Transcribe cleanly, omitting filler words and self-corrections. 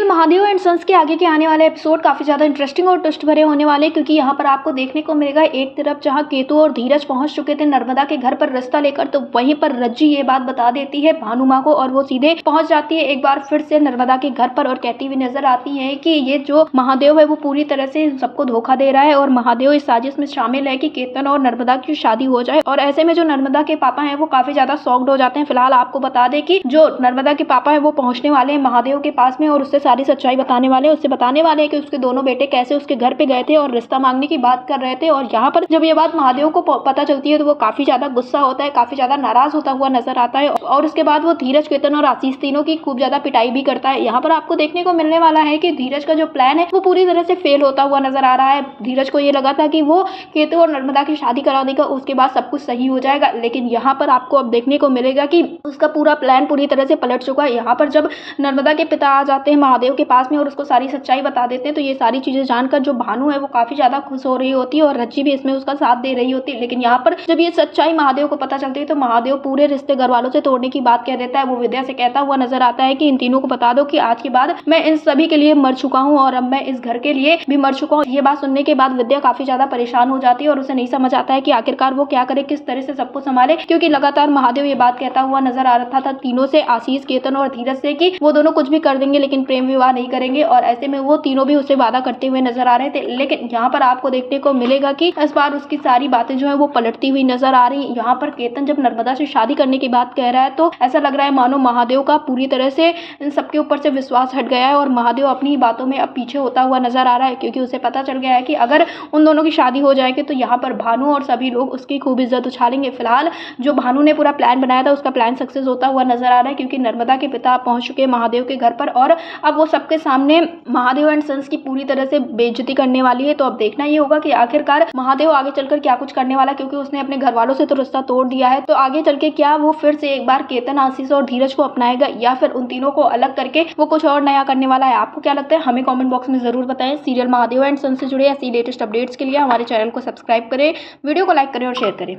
Mahadev and sons के आगे के आने वाले एपिसोड काफी ज्यादा इंटरेस्टिंग और ट्विस्ट भरे होने वाले, क्योंकि यहाँ पर आपको देखने को मिलेगा एक तरफ जहाँ केतु और धीरज पहुंच चुके थे नर्मदा के घर पर रिश्ता लेकर, तो वहीं पर रज्जी ये बात बता देती है भानु माँ को और वो सीधे पहुंच जाती है एक बार फिर से नर्मदा के घर पर और कहती हुई नजर आती है कि ये जो महादेव है वो पूरी तरह से सबको धोखा दे रहा है और महादेव इस साजिश में शामिल है कि केतन और नर्मदा की शादी हो जाए। और ऐसे में जो नर्मदा के पापा है वो काफी ज्यादा शॉक्ड हो जाते हैं। फिलहाल आपको बता दें कि जो नर्मदा के पापा है वो पहुंचने वाले हैं महादेव के पास में और उससे सारी सच्चाई बताने वाले हैं। उससे बताने वाले हैं कि उसके दोनों बेटे कैसे उसके घर पे गए थे और रिश्ता मांगने की बात कर रहे थे। और यहाँ पर जब ये बात महादेव को पता चलती है तो वो काफी ज्यादा गुस्सा होता है, काफी ज्यादा नाराज होता हुआ नजर आता है और उसके बाद वो धीरज, केतन और आशीष तीनों की खूब ज्यादा पिटाई भी करता है। यहाँ पर आपको देखने को मिलने वाला है कि धीरज का जो प्लान है वो पूरी तरह से फेल होता हुआ नजर आ रहा है। धीरज को ये लगा था कि वो केतु और नर्मदा की शादी करा देगा, उसके बाद सब कुछ सही हो जाएगा, लेकिन यहाँ पर आपको अब देखने को मिलेगा कि उसका पूरा प्लान पूरी तरह से पलट चुका है। यहाँ पर जब नर्मदा के पिता आ जाते हैं महादेव के पास में और उसको सारी सच्चाई बता देते हैं तो ये सारी चीजें जानकर जो भानु है वो काफी ज्यादा खुश हो रही होती है और रज्जी भी इसमें उसका साथ दे रही होती है। लेकिन यहाँ पर जब ये सच्चाई महादेव को पता चलती है तो महादेव पूरे रिश्ते घर वालों से तोड़ने की बात कह देता है। वो विद्या से कहता हुआ नजर आता है कि इन तीनों को बता दो कि आज के बाद मैं इन सभी के लिए मर चुका हूँ और अब मैं इस घर के लिए भी मर चुका हूँ। ये बात सुनने के बाद विद्या काफी ज्यादा परेशान हो जाती है और उसे नहीं समझ आता है कि आखिरकार वो क्या करे, किस तरह से सबको संभाले, क्योंकि लगातार महादेव ये बात कहता हुआ नजर आ रहा था तीनों से, आशीष, केतन और धीरज से, कि वो दोनों कुछ भी कर देंगे लेकिन प्रेम विवाह नहीं करेंगे। और ऐसे में वो तीनों भी उसे वादा करते हुए नजर आ रहे थे। लेकिन यहाँ पर आपको देखने को मिलेगा कि इस बार उसकी सारी बातें जो है वो पलटती हुई नजर आ रही है। यहाँ पर केतन जब नर्मदा से शादी करने की बात कह रहा है तो ऐसा लग रहा है मानो महादेव का पूरी तरह से इन सबके ऊपर से विश्वास हट गया है और महादेव अपनी बातों में अब पीछे होता हुआ नजर आ रहा है, क्योंकि उसे पता चल गया है कि अगर उन दोनों की शादी हो जाएगी तो यहाँ पर भानु और सभी लोग उसकी खूब इज्जत उछालेंगे। फिलहाल जो भानु ने पूरा प्लान बनाया था उसका प्लान सक्सेस होता हुआ नजर आ रहा है, क्योंकि नर्मदा के पिता पहुंच चुके हैं महादेव के घर पर और अब वो सबके सामने महादेव एंड सन्स की पूरी तरह से बेइज्जती करने वाली है। तो अब देखना ये होगा कि आखिरकार महादेव आगे चलकर क्या कुछ करने वाला है, क्योंकि उसने अपने घर वालों से तो रिश्ता तोड़ दिया है। तो आगे चल के क्या वो फिर से एक बार केतन, आशीष और धीरज को अपनाएगा या फिर उन तीनों को अलग करके वो कुछ और नया करने वाला है। आपको क्या लगता है हमें कमेंट बॉक्स में जरूर बताएं। सीरियल महादेव एंड सन्स से जुड़े ऐसी लेटेस्ट अपडेट्स के लिए हमारे चैनल को सब्सक्राइब करें, वीडियो को लाइक करें और शेयर करें।